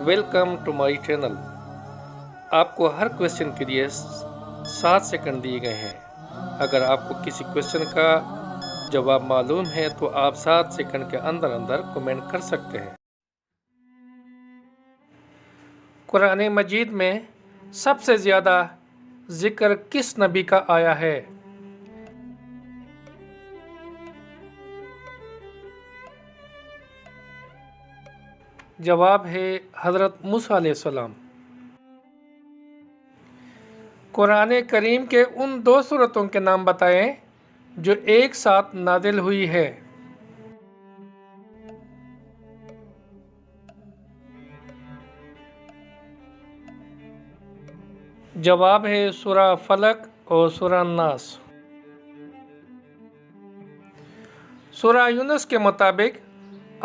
Welcome to my channel. آپ کو ہر question کے لیے 7 سیکنڈ دیے گئے ہیں۔ اگر آپ کو کسی کویشچن کا جواب معلوم ہے تو آپ 7 سیکنڈ کے اندر کمنٹ کر سکتے ہیں۔ قرآن مجید میں سب سے زیادہ ذکر کس نبی کا آیا ہے؟ جواب ہے حضرت موسیٰ علیہ السلام۔ قرآن کریم کے ان 2 سورتوں کے نام بتائیں جو ایک ساتھ نازل ہوئی ہے۔ جواب ہے سورہ فلق اور سورہ ناس۔ سورہ یونس کے مطابق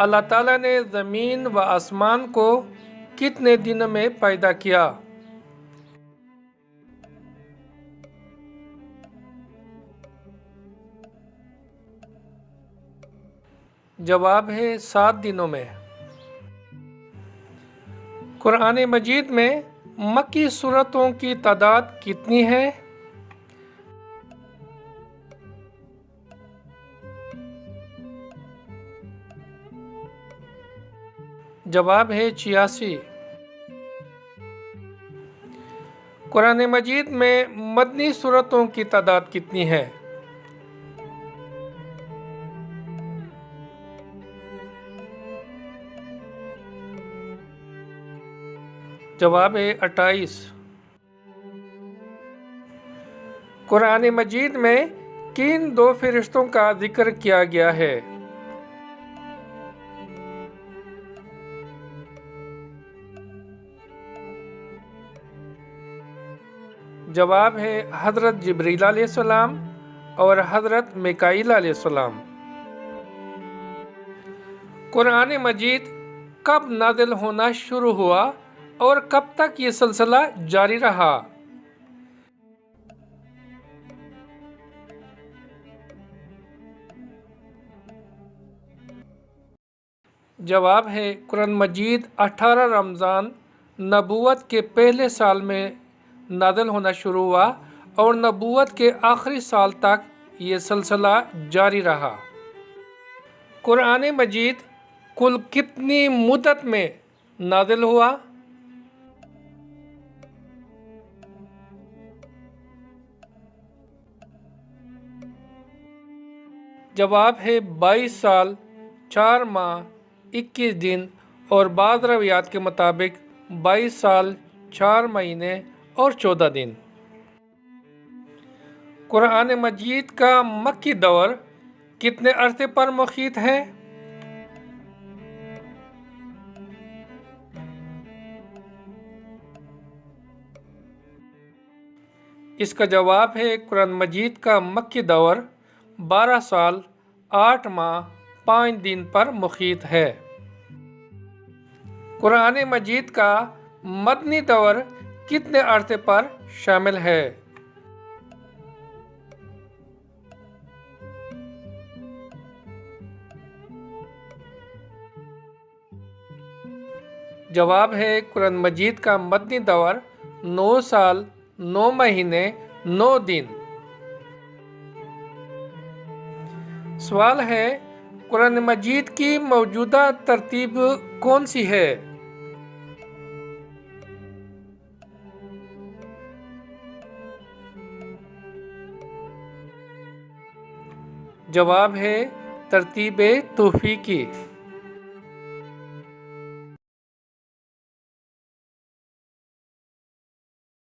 اللہ تعالیٰ نے زمین و آسمان کو کتنے دنوں میں پیدا کیا؟ جواب ہے 7 دنوں میں۔ قرآن مجید میں مکی سورتوں کی تعداد کتنی ہے؟ جواب ہے 86۔ قرآن مجید میں مدنی سورتوں کی تعداد کتنی ہے؟ جواب ہے 28۔ قرآن مجید میں کن 2 فرشتوں کا ذکر کیا گیا ہے؟ جواب ہے حضرت جبریل علیہ السلام اور حضرت میکائیل علیہ السلام۔ قرآن مجید کب نازل ہونا شروع ہوا اور کب تک یہ سلسلہ جاری رہا؟ جواب ہے قرآن مجید 18 رمضان نبوت کے پہلے سال میں نازل ہونا شروع ہوا اور نبوت کے آخری سال تک یہ سلسلہ جاری رہا۔ قرآن مجید کل کتنی مدت میں نازل ہوا؟ جواب ہے 22 سال 4 ماہ 21 دن اور بعض روایات کے مطابق 22 سال 4 مہینے اور 14 دن۔ قرآن مجید کا مکی دور کتنے عرصے پر محیط ہے؟ اس کا جواب ہے قرآن مجید کا مکی دور 12 سال 8 ماہ 5 دن پر محیط ہے۔ قرآن مجید کا مدنی دور کتنے عرصے پر شامل ہے؟ جواب ہے قرآن مجید کا مدنی دور 9 سال 9 مہینے 9 دن۔ سوال ہے قرآن مجید کی موجودہ ترتیب کون سی ہے؟ جواب ہے ترتیب توفیقی۔